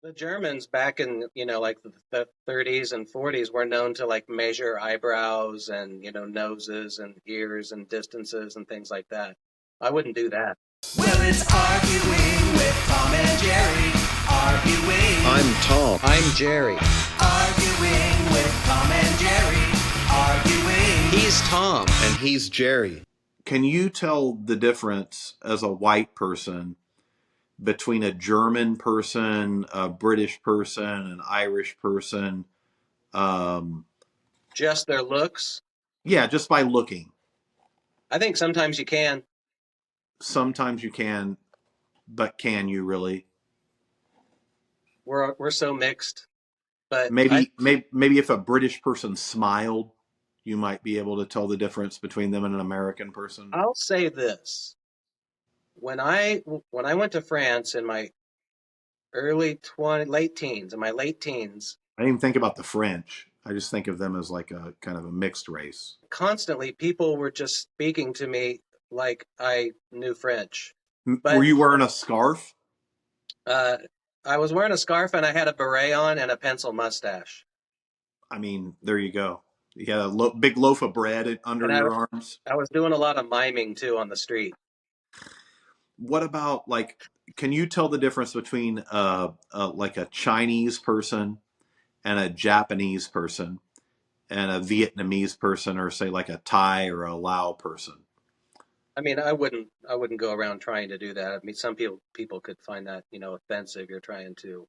The Germans back in, like the 30s and 40s were known to like measure eyebrows and, noses and ears and distances and things like that. I wouldn't do that. Well, it's arguing with Tom and Jerry. Arguing. I'm Tom. I'm Jerry. Arguing with Tom and Jerry. Arguing. He's Tom. And he's Jerry. Can you tell the difference as a white person between a German person, a British person, an Irish person? Just their looks? Yeah, just by looking. I think sometimes you can. Sometimes you can, but can you really? We're so mixed. But maybe if a British person smiled, you might be able to tell the difference between them and an American person. I'll say this. When I went to France in my late teens, I didn't even think about the French. I just think of them as like a kind of a mixed race. constantly people were just speaking to me like I knew French. But, were you wearing a scarf? I was wearing a scarf and I had a beret on and a pencil mustache. I mean, there you go. You had a big loaf of bread under your arms. I was doing a lot of miming too on the street. What about can you tell the difference between like a Chinese person and a Japanese person and a Vietnamese person, or say like a Thai or a Lao person? I mean, I wouldn't go around trying to do that. I mean, some people could find that, offensive. You're trying to,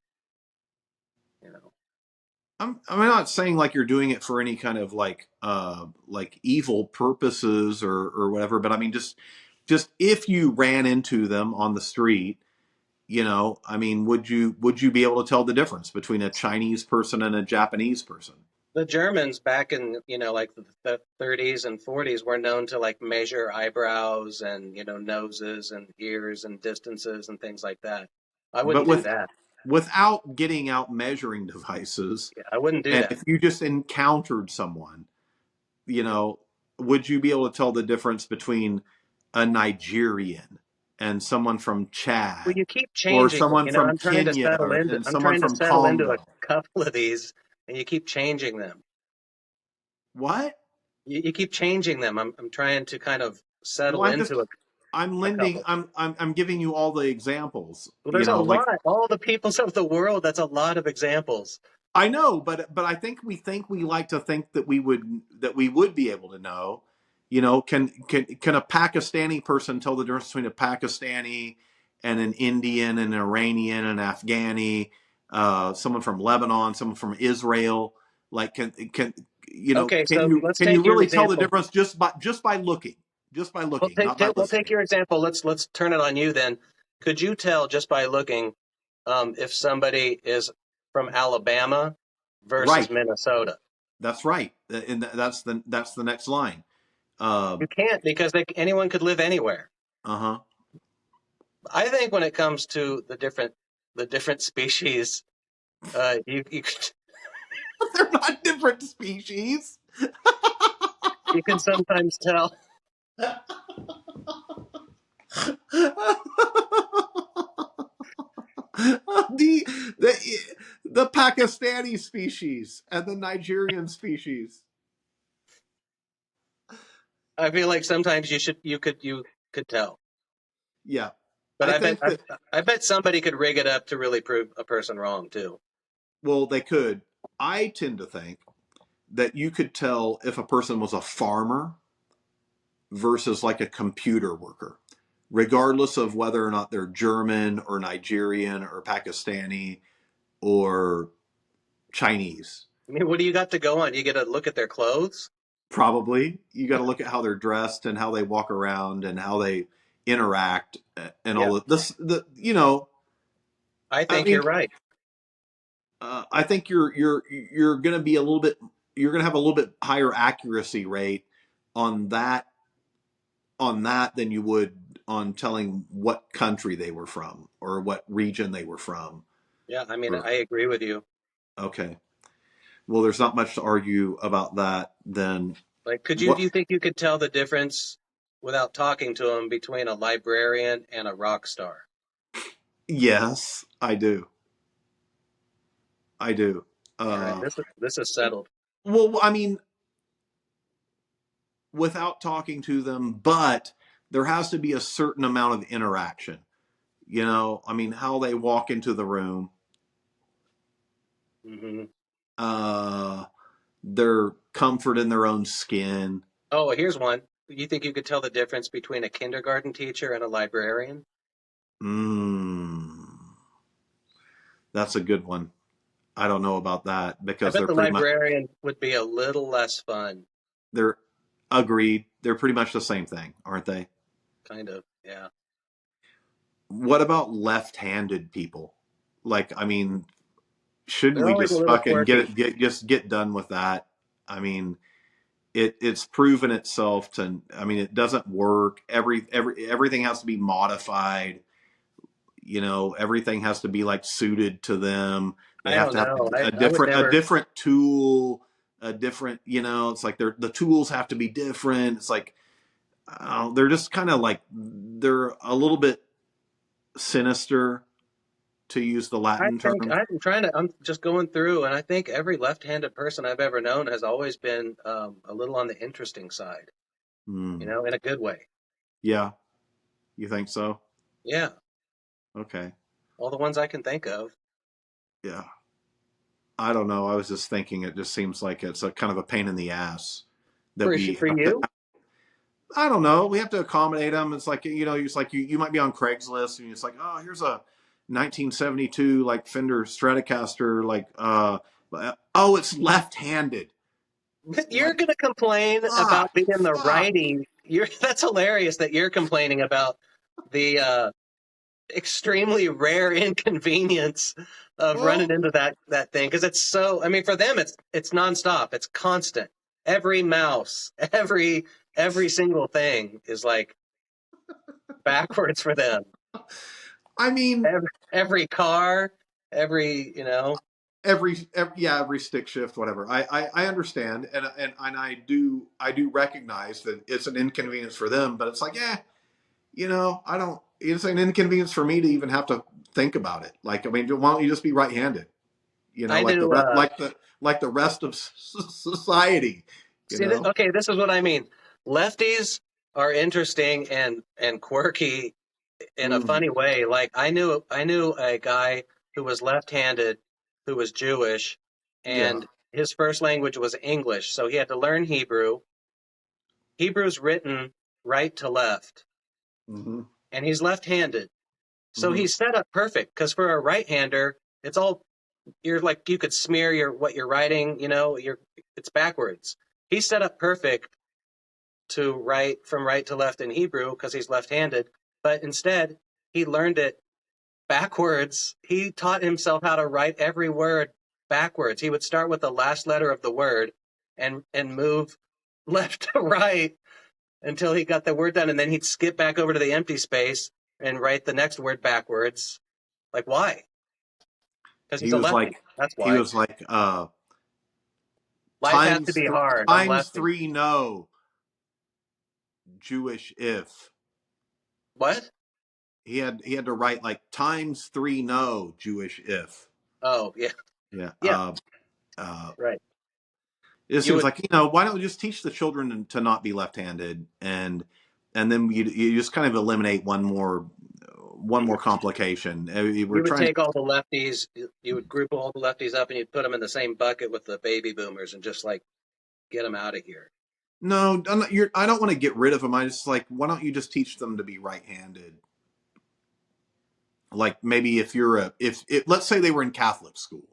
I'm not saying like you're doing it for any kind of like evil purposes or whatever, but I mean just if you ran into them on the street, I mean, would you be able to tell the difference between a Chinese person and a Japanese person? The Germans back in, like the 30s and 40s were known to like measure eyebrows and, noses and ears and distances and things like that. I wouldn't do that. Without getting out measuring devices. Yeah, I wouldn't do that. If you just encountered someone, would you be able to tell the difference between a Nigerian and someone from Chad? Well, you keep changing. Or someone from I'm trying Kenya to settle into, and I'm someone trying from to settle Congo. into a couple of these, and you keep changing them. What? You keep changing them. I'm trying to kind of settle into it. I'm giving you all the examples. Well, there's a lot. All the peoples of the world. That's a lot of examples. I know, but I think we like to think that we would be able to know. Can a Pakistani person tell the difference between a Pakistani and an Indian and an Iranian and an Afghani, someone from Lebanon, someone from Israel? Like, can you really tell the difference just by looking? Just by looking. We'll take your example. Let's turn it on you then. Could you tell just by looking if somebody is from Alabama versus Minnesota? That's right, and that's the next line. You can't, because anyone could live anywhere. I think when it comes to the different species, you they're not different species. You can sometimes tell. the Pakistani species and the Nigerian species. I feel like sometimes you could tell. Yeah. But I bet somebody could rig it up to really prove a person wrong too. Well, they could. I tend to think that you could tell if a person was a farmer versus like a computer worker, regardless of whether or not they're German or Nigerian or Pakistani or Chinese. I mean, what do you got to go on? You get to look at their clothes? Probably. You got to look at how they're dressed and how they walk around and how they interact and all of this. I think you're right. I think you're going to be you're going to have a little bit higher accuracy rate on that than you would on telling what country they were from or what region they were from. Yeah, I mean, I agree with you. Okay. Well, there's not much to argue about that then. Like, do you think you could tell the difference without talking to them between a librarian and a rock star? Yes, I do. I do. All right, this is settled. Well, I mean, without talking to them, but there has to be a certain amount of interaction. You know, I mean, how they walk into the room, Hmm. uh, their comfort in their own skin. Oh, here's one. You think you could tell the difference between a kindergarten teacher and a librarian? Mm, that's a good one. I don't know about that I because bet they're the pretty much librarian would be a little less fun. they're agreed. They're pretty much the same thing, aren't they? Kind of. Yeah. What about left-handed people? Like, I mean, shouldn't They're we always a just little fucking quirky. get done with that? I mean, it's proven itself to. I mean, it doesn't work. Everything has to be modified. You know, everything has to be like suited to them. They I have don't to have know. I would a never. different tool, a different. You know, it's like the tools have to be different. It's like they're just kind of like they're a little bit sinister, to use the I Latin think term. I'm trying to. I'm just going through, and I think every left-handed person I've ever known has always been a little on the interesting side. Hmm. In a good way. Yeah, you think so? Yeah, Okay. all the ones I can think of. Yeah. I don't know. I was just thinking it just seems like it's a kind of a pain in the ass that we For have to. you, I don't know. We have to accommodate them. It's like, you know, it's like you might be on Craigslist and it's like, oh, here's a 1972 like Fender Stratocaster, like oh, it's left-handed. you're Like, gonna complain fuck, about being the fuck. righty. You're That's hilarious that you're complaining about the extremely rare inconvenience of running Well, into that thing because it's so. I mean, for them, it's nonstop. It's constant. Every mouse, every single thing is like backwards for them. I mean, Every car, every every stick shift, whatever. I understand, and I do recognize that it's an inconvenience for them, but it's like, yeah, you know, I don't. It's an inconvenience for me to even have to think about it. Like, I mean, why don't you just be right-handed? You know, I like do. the rest of society. You See, know. okay, this is what I mean. Lefties are interesting and quirky in a Mm, funny way. Like I knew a guy who was left-handed, who was Jewish, yeah. and his first language was English, so he had to learn Hebrew. Hebrew's written right to left, Hmm. and he's left-handed. So Hmm. he's set up perfect because for a right-hander, it's all you're like you could smear your what you're writing, it's backwards. He's set up perfect to write from right to left in Hebrew because he's left-handed, but instead he learned it backwards. He taught himself how to write every word backwards. He would start with the last letter of the word and move left to right until he got the word done, and then he'd skip back over to the empty space and write the next word backwards. Like why? Because he's He a was lefty. like, That's he why. was like, Life has to be hard. I'm times lefty. three no Jewish if. What? He had to write like times three no Jewish if. Oh, yeah. Yeah. Yeah, Uh, right. it You seems would like, you know, why don't we just teach the children to not be left-handed, and then you just kind of eliminate one more complication. We're you would trying to. take all the lefties, you would group all the lefties up and you'd put them in the same bucket with the baby boomers and just like get them out of here. No, I don't want to get rid of them. I just like, why don't you just teach them to be right-handed? Like maybe if you're if let's say they were in Catholic school,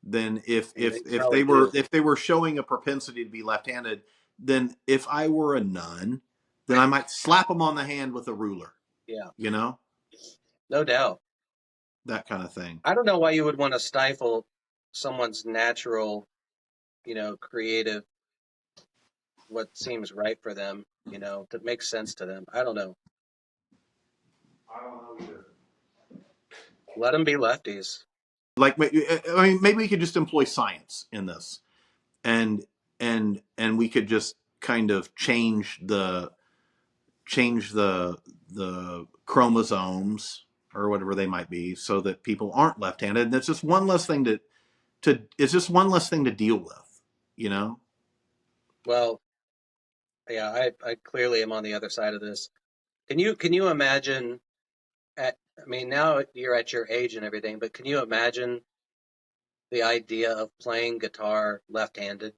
then And they probably do. if they were showing a propensity to be left-handed, then if I were a nun, then I might slap them on the hand with a ruler, Yeah, you know, no doubt. that kind of thing. I don't know why you would want to stifle someone's natural, creative, what seems right for them, that makes sense to them. I don't know. I don't know either. Let them be lefties. Like, I mean, maybe we could just employ science in this, and and we could just kind of change the chromosomes or whatever they might be, so that people aren't left-handed. And it's just one less thing it's just one less thing to deal with, you know? Well, yeah, I clearly am on the other side of this. Can you imagine I mean, now you're at your age and everything, but can you imagine the idea of playing guitar left-handed?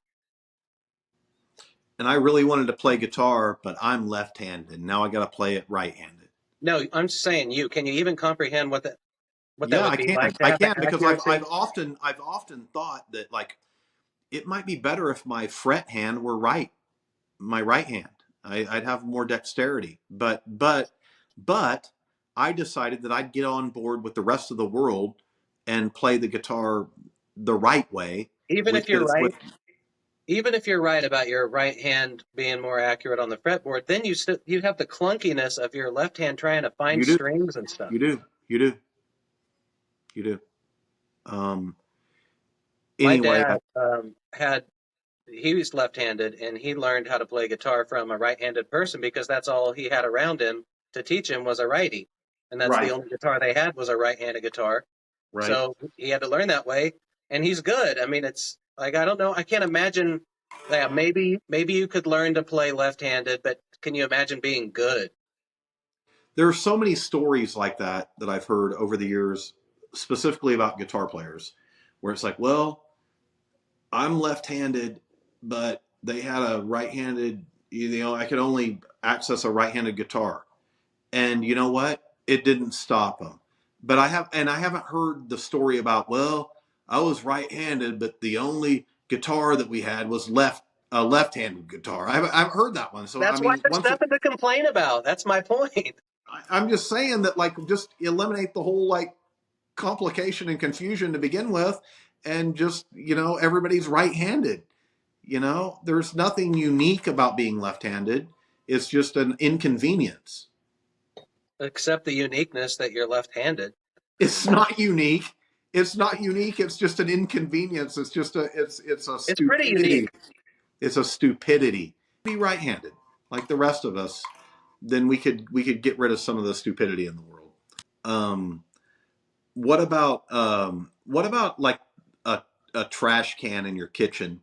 And I really wanted to play guitar, but I'm left-handed. Now I got to play it right-handed. No, I'm just saying you. Can you even comprehend what that Yeah, would I be can. like to I have the can because accuracy? I've often thought that like it might be better if my fret hand were right, my right hand. I'd have more dexterity. But I decided that I'd get on board with the rest of the world and play the guitar the right way, Even if which you're is with right, even if you're right about your right hand being more accurate on the fretboard, then you have the clunkiness of your left hand trying to find you do, strings and stuff. you do, you do, you do. Um, My anyway, dad had he was left-handed and he learned how to play guitar from a right-handed person because that's all he had around him to teach him was a righty. And that's the right, only guitar they had was a right-handed guitar. right. So he had to learn that way and he's good. I mean, it's like I don't know, I can't imagine that maybe you could learn to play left-handed, but can you imagine being good? There are so many stories like that I've heard over the years, specifically about guitar players, where it's like, well, I'm left-handed, but they had a right-handed. I could only access a right-handed guitar, and you know what? It didn't stop them. But I haven't heard the story about, well, I was right-handed, but the only guitar that we had was a left-handed guitar. I've heard that one. So I That's why mean, there's nothing to complain about. That's my point. I'm just saying that like just eliminate the whole like complication and confusion to begin with, and just everybody's right-handed. There's nothing unique about being left-handed. It's just an inconvenience. Except the uniqueness that you're left-handed. It's not unique. It's not unique. It's just an inconvenience. It's a It's pretty stupidity. unique. It's a stupidity. Be right-handed like the rest of us, then we could get rid of some of the stupidity in the world. Um, what about like a a trash can in your kitchen?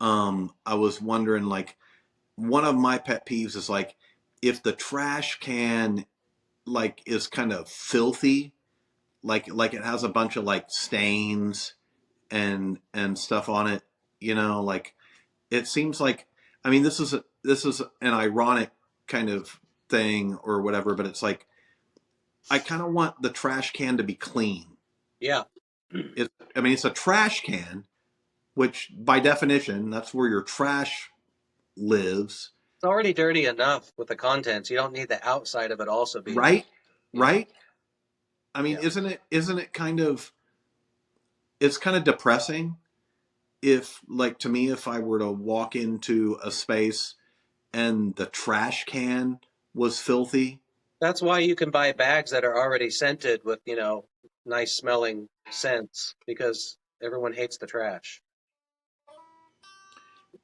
I was wondering, like, one of my pet peeves is like if the trash can like is kind of filthy, like it has a bunch of like stains and stuff on it. Like it seems like, I mean, this is an ironic kind of thing or whatever, but it's like I kind of want the trash can to be clean. Yeah. I mean, it's a trash can, which by definition, that's where your trash lives, It's already dirty enough with the contents. You don't need the outside of it also being, right? you know, Right? I mean, yeah. isn't it kind of, it's kind of depressing if, like, to me, if I were to walk into a space and the trash can was filthy. That's why you can buy bags that are already scented with, nice smelling scents because everyone hates the trash,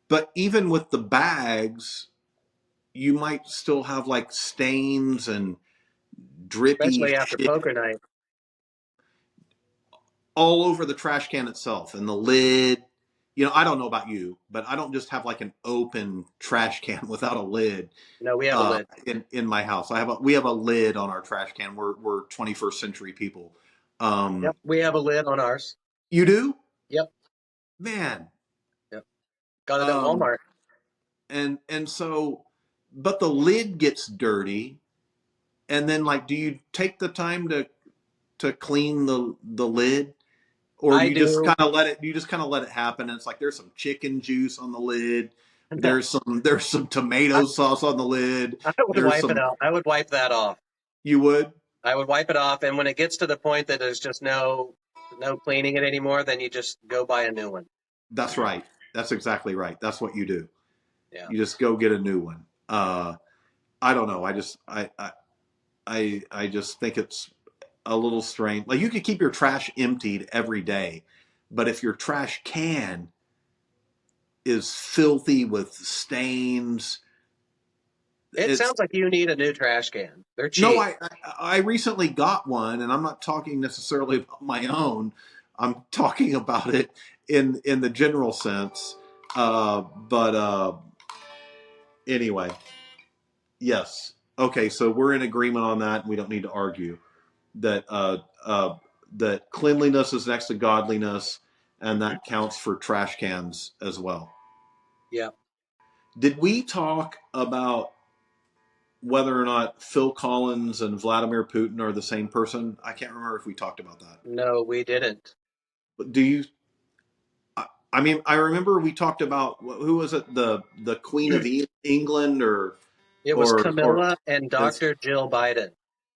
But even with the bags, you might still have like stains and drippy especially after shit poker night. all over the trash can itself and the lid. I don't know about you, but I don't just have like an open trash can without a lid No, we have a lid. in my house. We have a lid on our trash can. We're 21st century people. Yep, we have a lid on ours. You do, Yep, man. yep. Got it at Um, Walmart. and so, but the lid gets dirty, and then like, do you take the time to clean the lid? Or do I you just do. kind of let it happen? And it's like there's some chicken juice on the lid. No, There's some I, tomato sauce on the lid. I would There's wipe it some. out. I would wipe that off. You would. I would wipe it off, and when it gets to the point that there's just no cleaning it anymore, then you just go buy a new one. That's right. That's exactly right. That's what you do. Yeah. You just go get a new one. I don't know. I just think it's a little strange. Like you could keep your trash emptied every day, but if your trash can is filthy with stains, It it's sounds like you need a new trash can. They're no. cheap. I recently got one, and I'm not talking necessarily about my own. I'm talking about it in the general sense. But anyway, yes. Okay, so we're in agreement on that, and we don't need to argue that that cleanliness is next to godliness, and that counts for trash cans as well. Yeah. Did we talk about whether or not Phil Collins and Vladimir Putin are the same person? I can't remember if we talked about that. No, we didn't. But do you? I mean, I remember we talked about who was it, the Queen of England, It was or Camilla and as Dr. Jill Biden.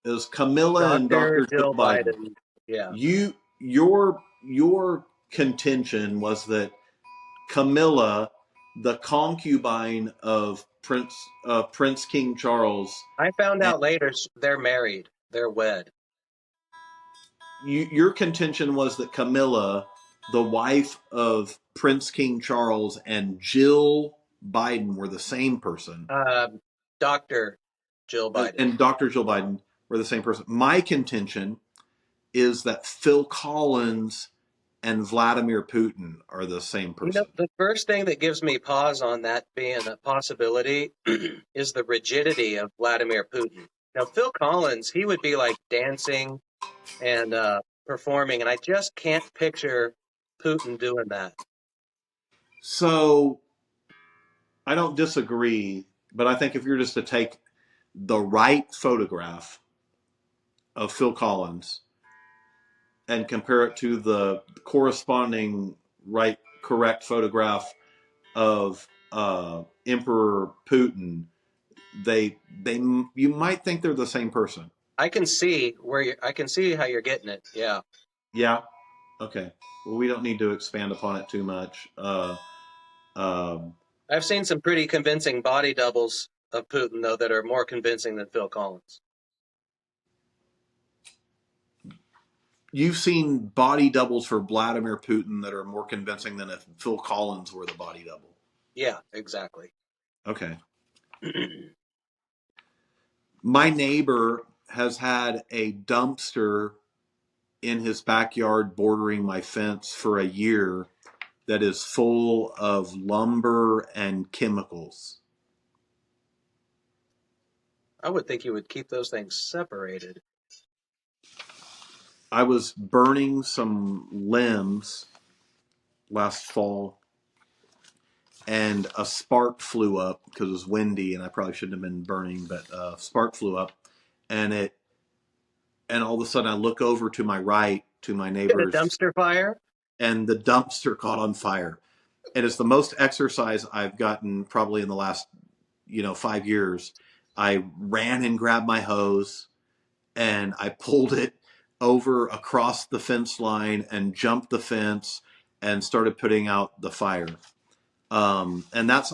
it was Camilla and Dr. Dr. Joe Jill Biden. Biden. Yeah. Your contention was that Camilla, the concubine of Prince King Charles, I found and out later they're married. They're wed. your contention was that Camilla, the wife of Prince King Charles, and Jill Biden were the same person, Dr. Jill Biden. and Dr. Jill Biden were the same person. My contention is that Phil Collins and Vladimir Putin are the same person. The first thing that gives me pause on that being a possibility is the rigidity of Vladimir Putin. Now, Phil Collins, he would be like dancing and performing, and I just can't picture Putin doing that. So I don't disagree, but I think if you're just to take the right photograph of Phil Collins and compare it to the corresponding correct photograph of Emperor Putin, they you might think they're the same person. I can see how you're getting it. Yeah. Yeah. Okay. Well, we don't need to expand upon it too much. I've seen some pretty convincing body doubles of Putin, though, that are more convincing than Phil Collins. You've seen body doubles for Vladimir Putin that are more convincing than if Phil Collins were the body double. Yeah, exactly. Okay. My neighbor has had a dumpster in his backyard bordering my fence for a year that is full of lumber and chemicals. I would think you would keep those things separated. I was burning some limbs last fall, and a spark flew up because it was windy, and I probably shouldn't have been burning, but a spark flew up, and all of a sudden I look over to my right to my neighbor's A dumpster fire? and the dumpster caught on fire. And it's the most exercise I've gotten probably in the last 5 years. I ran and grabbed my hose and I pulled it over across the fence line and jumped the fence and started putting out the fire. And that's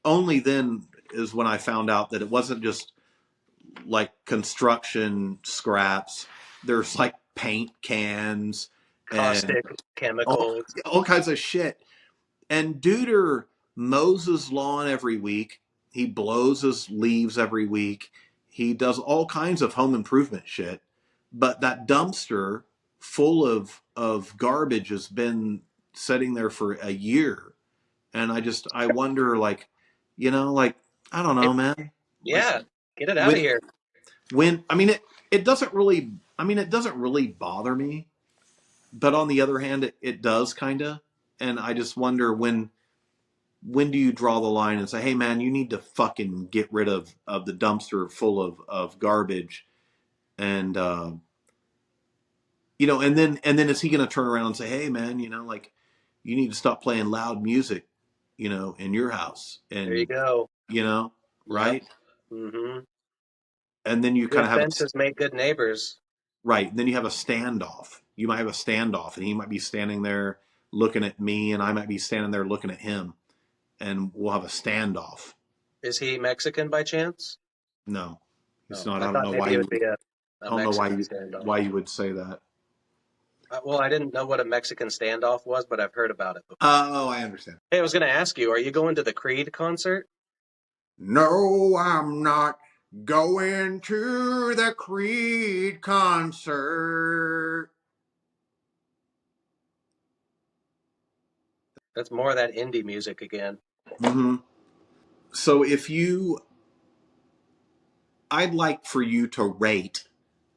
only then is when I found out that it wasn't just like construction scraps. There's like paint cans, Caustic and chemicals. all kinds of shit. And Duder mows his lawn every week. He blows his leaves every week. He does all kinds of home improvement shit. But that dumpster full of garbage has been sitting there for a year. And I wonder, like, I don't know, man. Yeah, Like, get it out of here. It doesn't really bother me, but on the other hand, it does kind of. And I just wonder when do you draw the line and say, hey man, you need to fucking get rid of the dumpster full of garbage. And and then is he going to turn around and say, hey man, like, you need to stop playing loud music, in your house. And There you go. Right? Yep. Mm-hmm. And then you Good kind of have fences make good neighbors. right. And then you have a standoff. You might have a standoff, and he might be standing there looking at me, and I might be standing there looking at him, and we'll have a standoff. Is he Mexican by chance? No, it's No, not. I I don't thought know maybe why. it would be a I don't know Mexican standoff. why you would say that. Well, I didn't know what a Mexican standoff was, but I've heard about it before. Oh, I understand. Hey, I was going to ask you, are you going to the Creed concert? No, I'm not going to the Creed concert. That's more of that indie music again. Mm-hmm. So I'd like for you to rate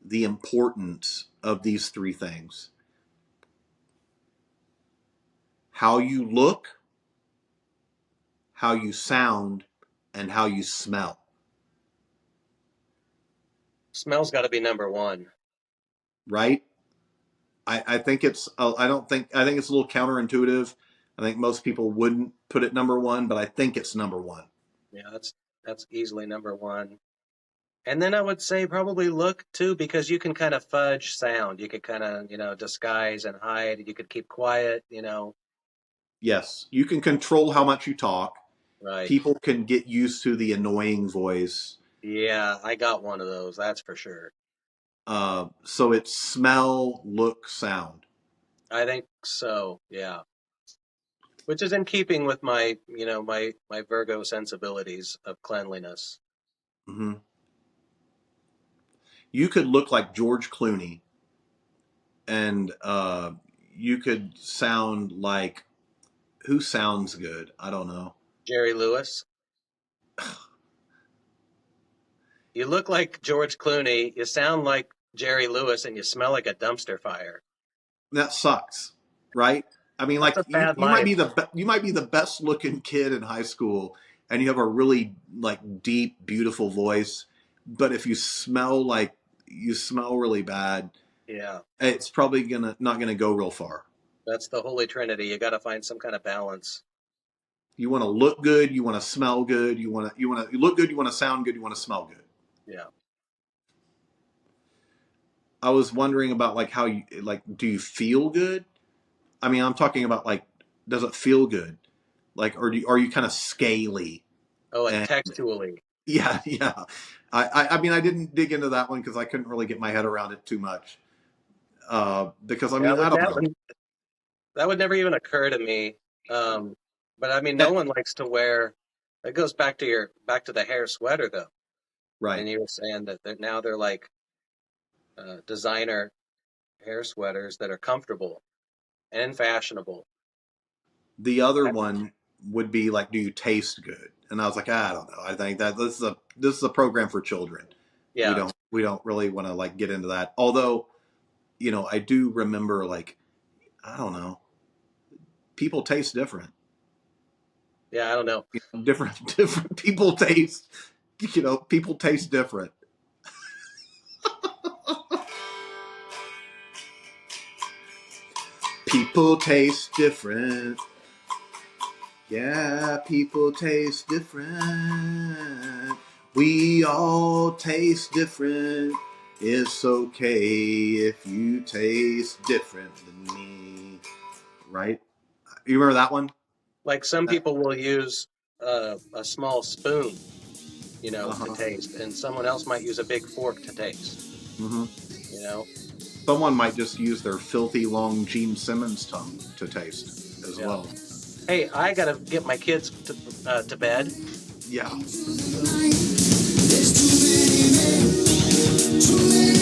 the importance of these three things: how you look, how you sound, and how you smell. Smell's got to be number one. Right? I think it's. I think it's a little counterintuitive. I think most people wouldn't put it number one, but I think it's number one. Yeah, that's easily number one. And then I would say probably look too, because you can kind of fudge sound. You could kind of, disguise and hide. You could keep quiet, Yes, you can control how much you talk. right. People can get used to the annoying voice. Yeah, I got one of those, that's for sure. So it's smell, look, sound. I think so, yeah. Which is in keeping with my Virgo sensibilities of cleanliness. Hmm. You could look like George Clooney, and you could sound like, who sounds good? I don't know. Jerry Lewis. You look like George Clooney, you sound like Jerry Lewis, and you smell like a dumpster fire. That sucks, right? I mean, That's like a bad you might life. be you might be the best looking kid in high school, and you have a really like deep, beautiful voice, but if you smell really bad, Yeah, it's probably not gonna go real far. that's the holy trinity. You got to find some kind of balance. You want to look good, you want to smell good, you want to look good, you want to sound good, you want to smell good. Yeah. I was wondering about like how you like, do you feel good? I mean, I'm talking about like, does it feel good? Like, are you kind of scaly? Oh, like And textually. yeah, yeah. I mean, I didn't dig into that one because I couldn't really get my head around it too much. Because I Yeah, mean, I don't know. that would never even occur to me. Um, but I mean, Eh, no one likes to wear. It goes back to the hair sweater though. right. And you were saying that now they're like designer hair sweaters that are comfortable and fashionable. The other one would be like, do you taste good? And I was like, I don't know. I think that this is a program for children. Yeah, We don't really want to like get into that. Although, I do remember like, I don't know, people taste different. yeah. I don't know. Different people taste. People taste different. People taste different. Yeah, people taste different. We all taste different. It's okay if you taste different than me. Right? You remember that one? Like some people will use a small spoon, Uh to huh. taste, and someone else might use a big fork to taste. Mm-hmm. You know. Someone might just use their filthy long Gene Simmons tongue to taste as Yeah. well. Hey, I gotta get my kids to bed. Yeah. There's too many men, too many